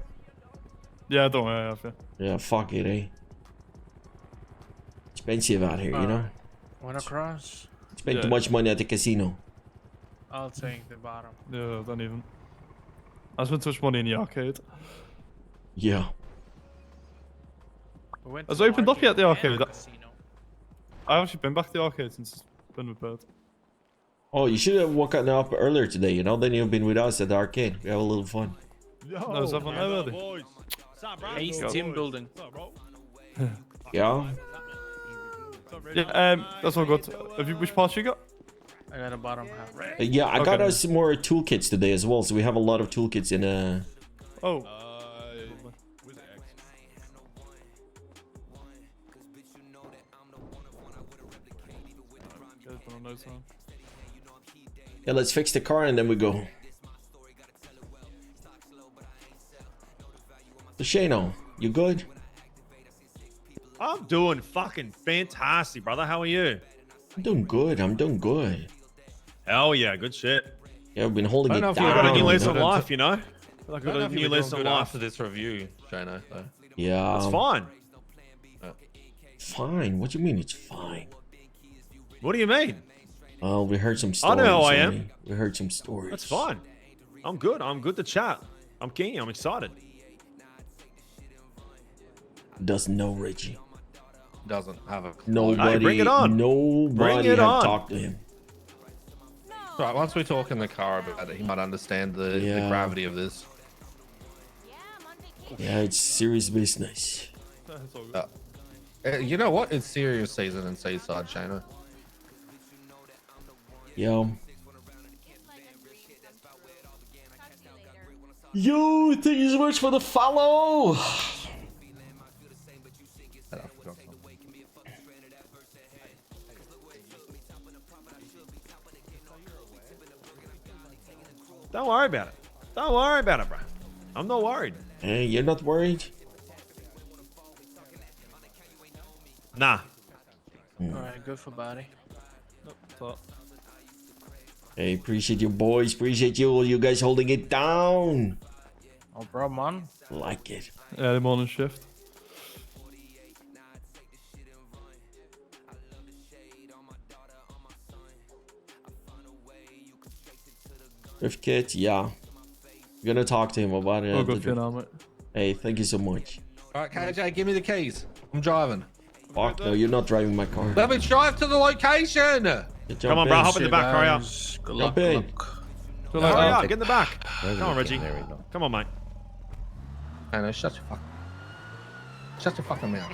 Yeah, don't worry, I have you. Yeah, fuck it, eh? Expensive out here, you know? One across. Spend Yeah. too much money at the casino. I'll take the bottom. Yeah, don't even. I spent too much money in the arcade. Yeah. We went Has to it opened up yet, the market and arcade? a casino. I've actually been back to the arcade since it's been repaired. Oh, you should have woken up earlier today, you know? Then you've been with us at the arcade. We have a little fun. No, is everyone there already? Boys. What's up, bro? Ace team building. What's up, bro? Yeah? Yeah, that's all good. Which parts you got? I got a bottom half. Yeah, I got Okay. us more toolkits today as well. So we have a lot of toolkits in Oh. Yeah, let's fix the car and then we go. So Shano, you good? I'm doing fucking fantastic, brother. How are you? I'm doing good. I'm doing good. Hell yeah, good shit. Yeah, I've been holding I it don't know if down. you I got a new Oh, lease no, of no, life, you know? I feel like I I don't know got a if new you're lease doing of good life. after this review, Shano. Though. Yeah. It's fine. Fine. What do you mean it's fine? What do you mean? Oh, we heard some I stories. know how I am. Sonny. We heard some stories. That's fine. I'm good. I'm good to chat. I'm keen. I'm excited. Doesn't know Reggie. Doesn't have a. Nobody. bring it on. Nobody Bring it had on. talked to him. Right, once we talk in the car about it, he might understand the Yeah. gravity of this. Yeah, it's serious business. It's all good. You know what? It's serious season in Seaside, Shano. Yeah. Yo, thank you so much for the follow. Don't worry about it. Don't worry about it, bro. I'm not worried. Hey, you're not worried? Nah. Alright, good for body. Hey, appreciate you boys. Appreciate you guys holding it down. No problem, man. Like it. Early morning shift. If kids, yeah. I'm gonna talk to him about it. Oh, after good for now, mate. Hey, thank you so much. All right, KJ, give me the keys. I'm driving. Fuck no, you're not driving my car. Let me drive to the location. Come on, bro. Hop in the back. Hurry up. Good Jump luck, in. good luck. Hurry up. Get in the back. Come on, Reggie. Come on, mate. No, shut your fucking mouth.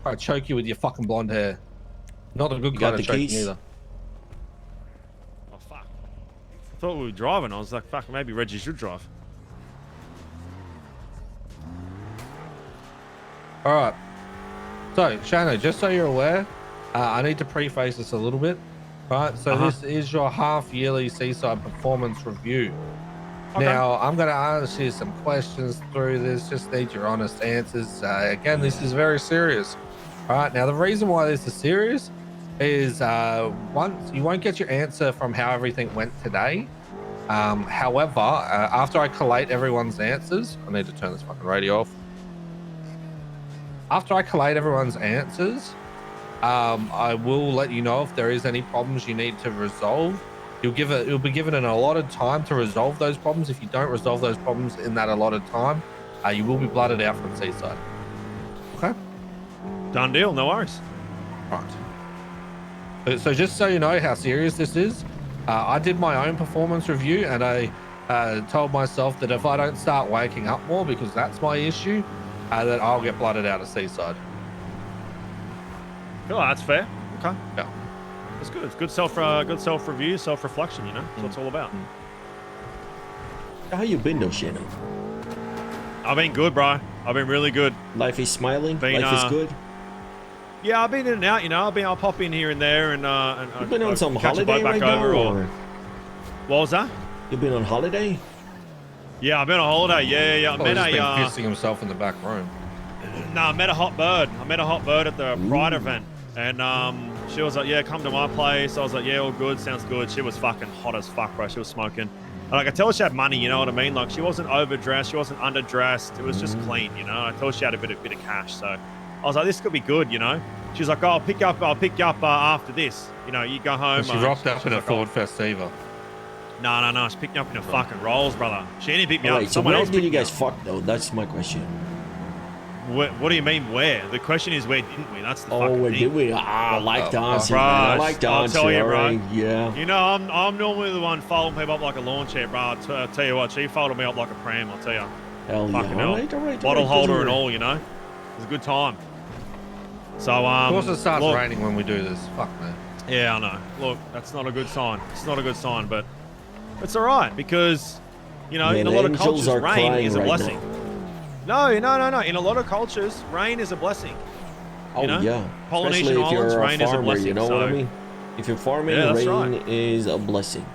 I'll choke you with your fucking blonde hair. Not a good You kind got of the choking keys? either. Oh, fuck. I thought we were driving. I was like, fuck, maybe Reggie should drive. All right. So, Shano, just so you're aware, I need to preface this a little bit. Right. So this is your half-yearly Seaside performance review. Okay. Now, I'm going to ask you some questions through this. Just need your honest answers. Again, this is very serious. All right. Now, the reason why this is serious is once you won't get your answer from how everything went today. However, after I collate everyone's answers, I need to turn this fucking radio off. After I collate everyone's answers, I will let you know if there is any problems you need to resolve. You'll be given an allotted time to resolve those problems. If you don't resolve those problems in that allotted time, you will be blooded out from Seaside. Okay? Done deal. No worries. Right. So just so you know how serious this is, I did my own performance review and I told myself that if I don't start waking up more, because that's my issue, that I'll get blooded out of Seaside. Cool. That's fair. Okay. Yeah. It's good. It's good self review, self reflection. You know, that's what it's all about. How you been though, Shannon? I've been good, bro. I've been really good. Life is smiling. Been, Life is good. Yeah, I've been in and out. You know, I'll pop in here and there, and You've been on some catch a holiday boat back right now, over, or what was that? you've been on holiday? Yeah, I've been on holiday. Yeah. I Oh, met he's been a pissing himself in the back room. I met a hot bird. I met a hot bird at the Pride event, and she was like, "Yeah, come to my place." I was like, "Yeah, all good, sounds good." She was fucking hot as fuck, bro. She was smoking. And I could tell she had money, you know what I mean? Like she wasn't overdressed, she wasn't underdressed. It was just clean, you know. I told she had a bit of cash, so I was like, "This could be good," you know. She's like, "Oh, I'll pick you up after this. You know, you go home." She rocked up in a like, Ford Festiva. No. She picked me up in a fucking Rolls, brother. She didn't pick me up. Alright, so Someone where else did you picked me guys up. fuck though? That's my question. What do you mean where? The question is where didn't we? That's the Oh, fucking where thing. did we? I like dancing, bro, man. I like I'll dancing. tell you, bro. Alright, yeah. You know, I'm normally the one folding people up like a lawn chair, bro. I'll tell you what, she folded me up like a pram, I'll tell you. Hell yeah. Fucking hell. Alright. Bottle holder and all, you know. It was a good time. So, Of course it starts look, raining when we do this. Fuck, man. yeah, I know. Look, that's not a good sign. It's not a good sign, but it's all right because, you know, Man, in a lot of angels cultures, are rain crying is a right blessing. No. In a lot of cultures, rain is a blessing. Oh You know? yeah. Polynesian Especially if Islands, you're a rain is a farmer, blessing, you know what I so- mean? If you're farming, Yeah, that's rain right. is a blessing.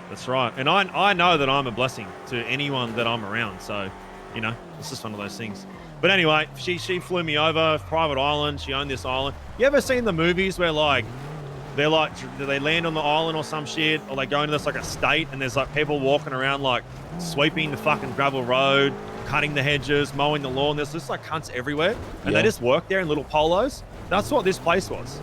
That's right. And I know that I'm a blessing to anyone that I'm around. So, you know, it's just one of those things. But anyway, she flew me over, private island. She owned this island. You ever seen the movies where they land on the island or some shit, or they go into this like a state and there's like people walking around like sweeping the fucking gravel road, cutting the hedges, mowing the lawn. There's just like cunts everywhere. And Yeah. they just work there in little polos. That's what this place was.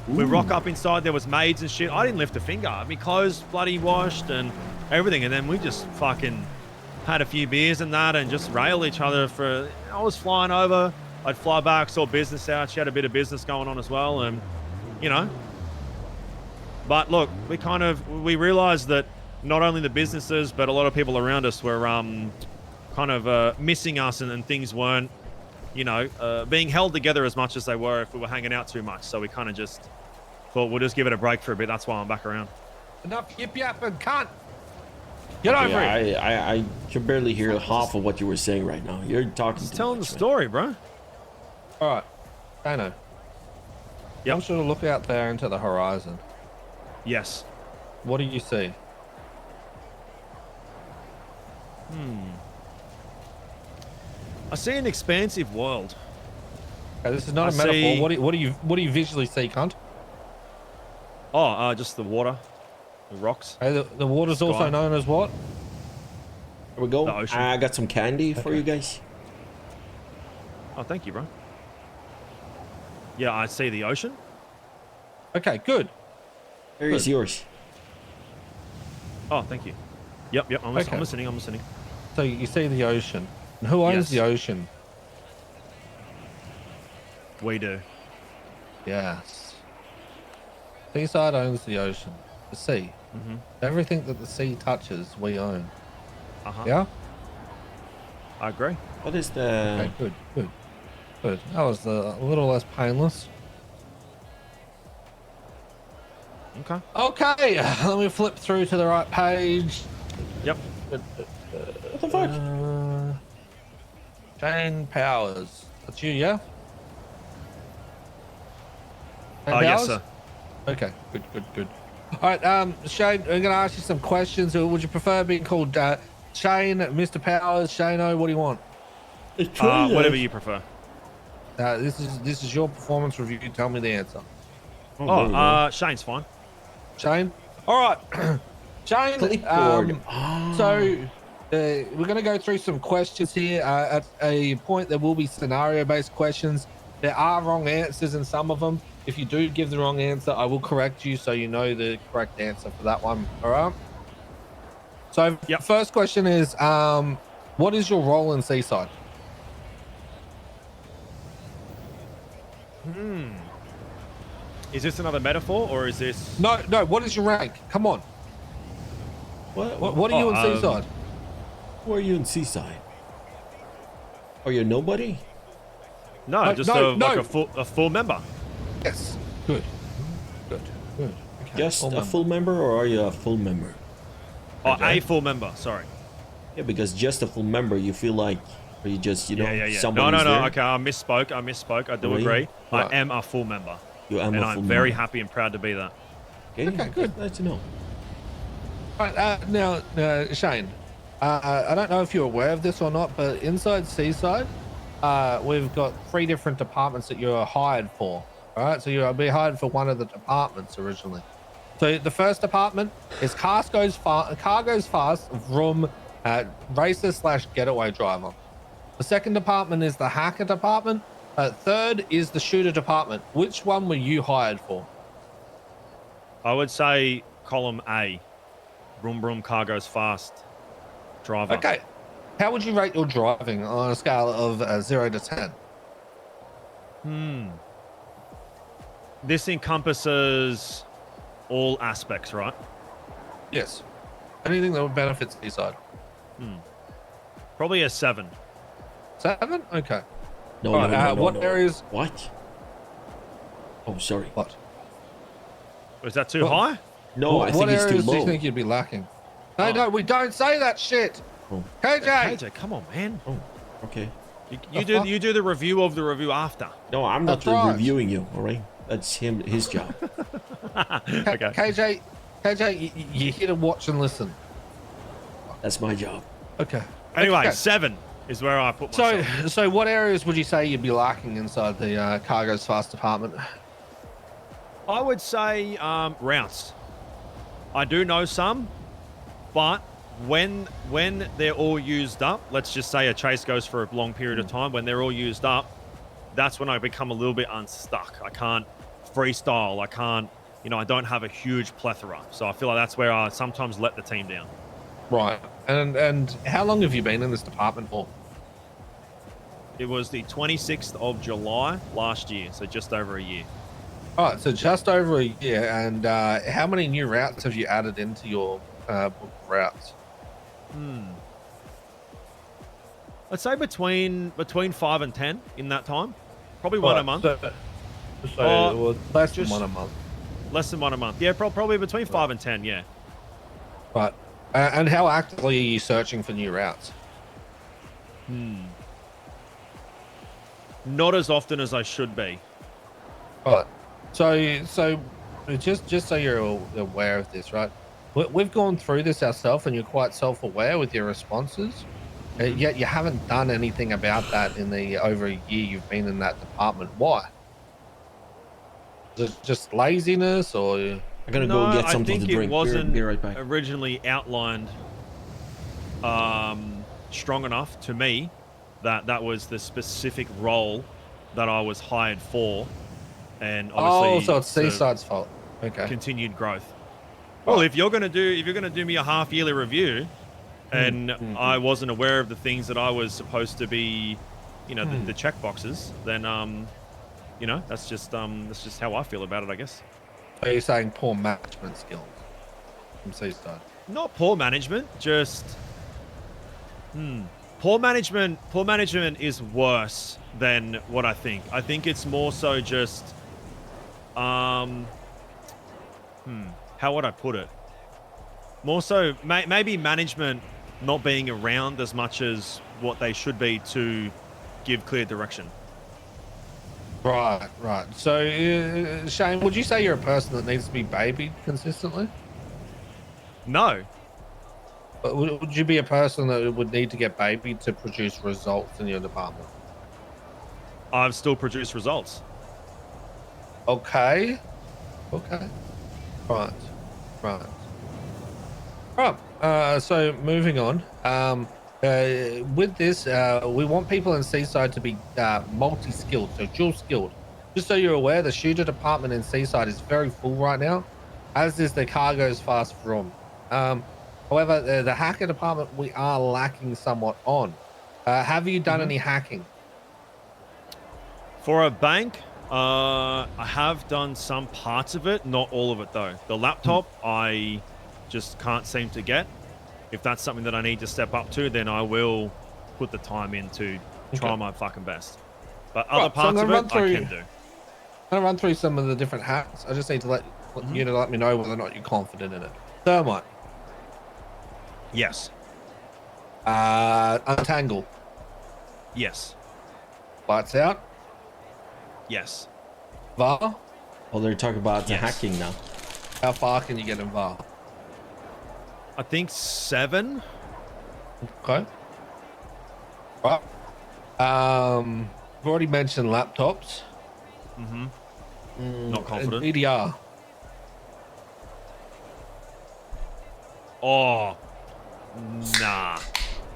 We rock up inside, there was maids and shit. I didn't lift a finger. My clothes bloody washed and everything. And then we just fucking had a few beers and that and just railed each other for... I was flying over. I'd fly back, saw business out. She had a bit of business going on as well. And, you know. But look, we realized that not only the businesses, but a lot of people around us were missing us and things weren't, you know, being held together as much as they were if we were hanging out too much. So we kind of just thought we'll just give it a break for a bit. That's why I'm back around. Enough yip-yapping, cunt. Get over Yeah, it. I can barely hear half of what you were saying right now. You're talking Just too telling the much, man. story, bro. All right. Dano. Yep. I want you to look out there into the horizon. Yes. What do you see? I see an expansive world. Okay, this is not I a metaphor. see- What do you visually see, cunt? Oh, just the water, the rocks. Okay, the water's Sky. also known as what? Here we go. The ocean. I got some candy for Okay. you guys. Oh, thank you, bro. Yeah, I see the ocean. Okay, good. Here is Good. yours. Oh, thank you. Yep, I'm Okay. listening. So you see the ocean. And who owns Yes. the ocean? We do. Yes. Seaside owns the ocean. The sea. Mm-hmm. Everything that the sea touches, we own. Uh-huh. Yeah? I agree. What is the... Okay, good. That was a little less painless. Okay. Okay, let me flip through to the right page. Yep. What the fuck? Jane Powers. That's you, yeah? Jane Oh, yes, Powers? sir. Okay, good. All right, Shane, I'm going to ask you some questions. Would you prefer being called Shane, Mr. Powers, Shane-O? What do you want? Whatever you prefer. This is your performance review. Tell me the answer. Oh, Shane's fine. Shane? All right. Shane, Clipboard. so we're going to go through some questions here. At a point, there will be scenario-based questions. There are wrong answers in some of them. If you do give the wrong answer, I will correct you so you know the correct answer for that one. All right? So Yep. first question is, what is your role in Seaside? Is this another metaphor or is this? No, what is your rank? Come on. What are you in Seaside? Who are you in Seaside? Are you nobody? No, just no. like a full member. Yes. Good. Okay. Just Full a member. full member, or are you a full member? Oh, a full member. Sorry. Yeah, because just a full member, you feel like, or you just, you know, Yeah. someone No. who's there. Okay, I misspoke. I do Really? agree. Right. I am a full member, You am and a I'm full very member. happy and proud to be that. Okay, good. Nice to know. All right, now, Shane, I don't know if you're aware of this or not, but inside Seaside, we've got 3 different departments that you're hired for. All right, so you'll be hired for one of the departments originally. So the first department is car goes fast, vroom, racer / getaway driver. The second department is the hacker department. Third is the shooter department. Which one were you hired for? I would say column A. Broom, car goes fast. Driver. Okay. How would you rate your driving on a scale of 0 to 10? This encompasses all aspects, right? Yes. Anything that would benefit Seaside. Probably a 7. 7? Okay. No, All right, no, what no. areas? What? Oh, sorry. What? Was that too Well, high? No, I what think it's too areas do you low. think you'd be lacking? No, we don't say that shit. Oh. KJ. KJ, come on, man. Oh, okay. You do the review of the review after. No, I'm not That's right. reviewing you, all right? That's his job. Okay. KJ, you're here to watch and listen. That's my job. Okay. Anyway, Okay. 7 is where I put myself. So what areas would you say you'd be lacking inside the cargo's fast department? I would say routes. I do know some, but when they're all used up, let's just say a chase goes for a long period of time, when they're all used up, that's when I become a little bit unstuck. I can't freestyle. I can't, I don't have a huge plethora. So I feel like that's where I sometimes let the team down. Right. And how long have you been in this department for? It was the 26th of July last year, so just over a year. All right, so just over a year. And how many new routes have you added into your book of routes? I'd say between 5 and 10 in that time. Probably one a month. So less than just- one a month. Less than one a month. Yeah, probably between 5 and 10, yeah. Right. And how actively are you searching for new routes? Not as often as I should be. Right. So just so you're aware of this, right? we've gone through this ourselves, and you're quite self-aware with your responses. Yet you haven't done anything about that in the over a year you've been in that department. Why? Is it just laziness, or I'm gonna go get something to I think drink. it wasn't Be right back. originally outlined strong enough to me that that was the specific role that I was hired for, and obviously so it's Seaside's fault. Okay. continued growth. Well, if you're gonna do me a half yearly review, and I wasn't aware of the things that I was supposed to be, the check boxes, then that's just how I feel about it, I guess. Are you saying poor management skills from Seaside? Not poor management, just poor management. Poor management is worse than what I think. I think it's more so just how would I put it? More so maybe management not being around as much as what they should be to give clear direction. Right. So, Shane, would you say you're a person that needs to be babied consistently? No. But would you be a person that would need to get babied to produce results in your department? I've still produced results. Okay. Right. So moving on. With this, we want people in Seaside to be multi-skilled, so dual-skilled. Just so you're aware, the shooter department in Seaside is very full right now, as is the cargo's fast from. However, the hacker department, we are lacking somewhat on. Have you done any hacking? For a bank, I have done some parts of it, not all of it though. The laptop, I just can't seem to get. If that's something that I need to step up to, then I will put the time in to try my fucking best. But other parts of it, I can do. I'm going to run through some of the different hacks. I just need to let you to let me know whether or not you're confident in it. Thermite. Yes. Untangle. Yes. Lights out. Yes. VAR. Well, they're talking about the hacking now. How far can you get in VAR? I think 7. Okay. Right. I've already mentioned laptops. Not confident. VDR. Oh, nah.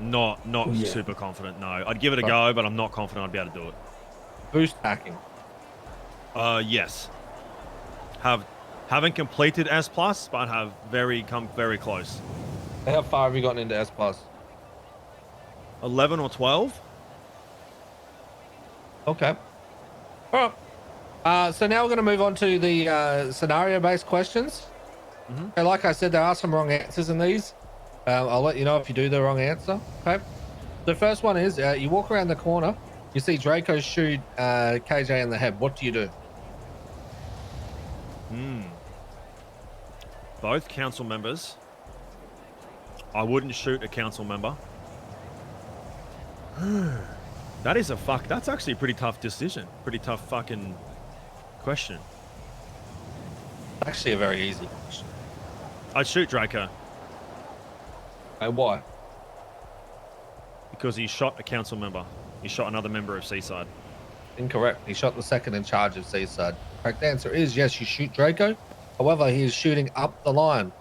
Not super confident, no. I'd give it a go, but I'm not confident I'd be able to do it. Boost hacking. Yes. Haven't completed S+, but have come very close. How far have you gotten into S+? 11 or 12? Okay. All right. So now we're going to move on to the scenario-based questions. Okay, like I said, there are some wrong answers in these. I'll let you know if you do the wrong answer. Okay. The first one is you walk around the corner, you see Draco shoot KJ in the head. What do you do? Both council members. I wouldn't shoot a council member. That's actually a pretty tough decision. Pretty tough fucking question. Actually, a very easy question. I'd shoot Draco Why? because he shot a council member. He shot another member of Seaside. Incorrect. He shot the second in charge of Seaside. Correct answer is yes, you shoot Draco. However, he is shooting up the line.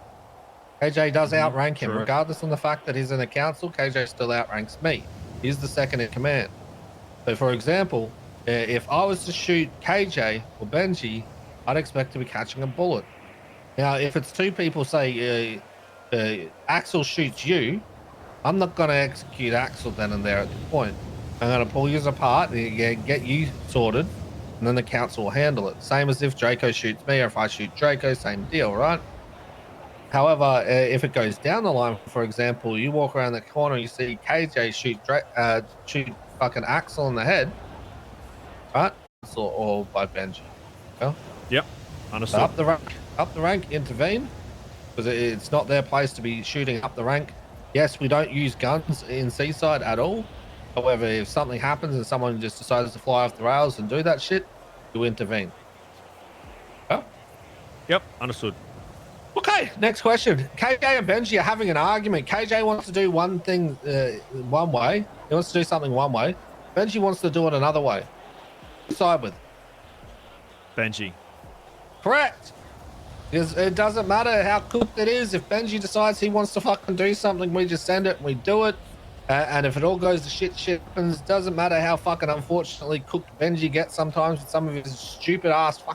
KJ does outrank him. True. Regardless of the fact that he's in a council, KJ still outranks me. He's the second in command. So, for example, if I was to shoot KJ or Benji, I'd expect to be catching a bullet. Now, if it's two people, say Axel shoots you, I'm not going to execute Axel then and there at the point. I'm going to pull you apart and get you sorted, and then the council will handle it. Same as if Draco shoots me, or if I shoot Draco, same deal, right? However, if it goes down the line, for example, you walk around the corner, you see KJ shoot fucking Axel in the head, right? Or by Benji. Yeah? Yep. Understood. So up the rank, intervene, because it's not their place to be shooting up the rank. Yes, we don't use guns in Seaside at all. However, if something happens and someone just decides to fly off the rails and do that shit, you intervene. Yeah? Yep. Understood. Okay. Okay, next question. KJ and Benji are having an argument. KJ wants to do one thing one way. He wants to do something one way. Benji wants to do it another way. Side with. Benji. Correct. Because it doesn't matter how cooked it is. If Benji decides he wants to fucking do something, we just send it and we do it. And if it all goes to shit happens, doesn't matter how fucking unfortunately cooked Benji gets sometimes with some of his stupid ass fucking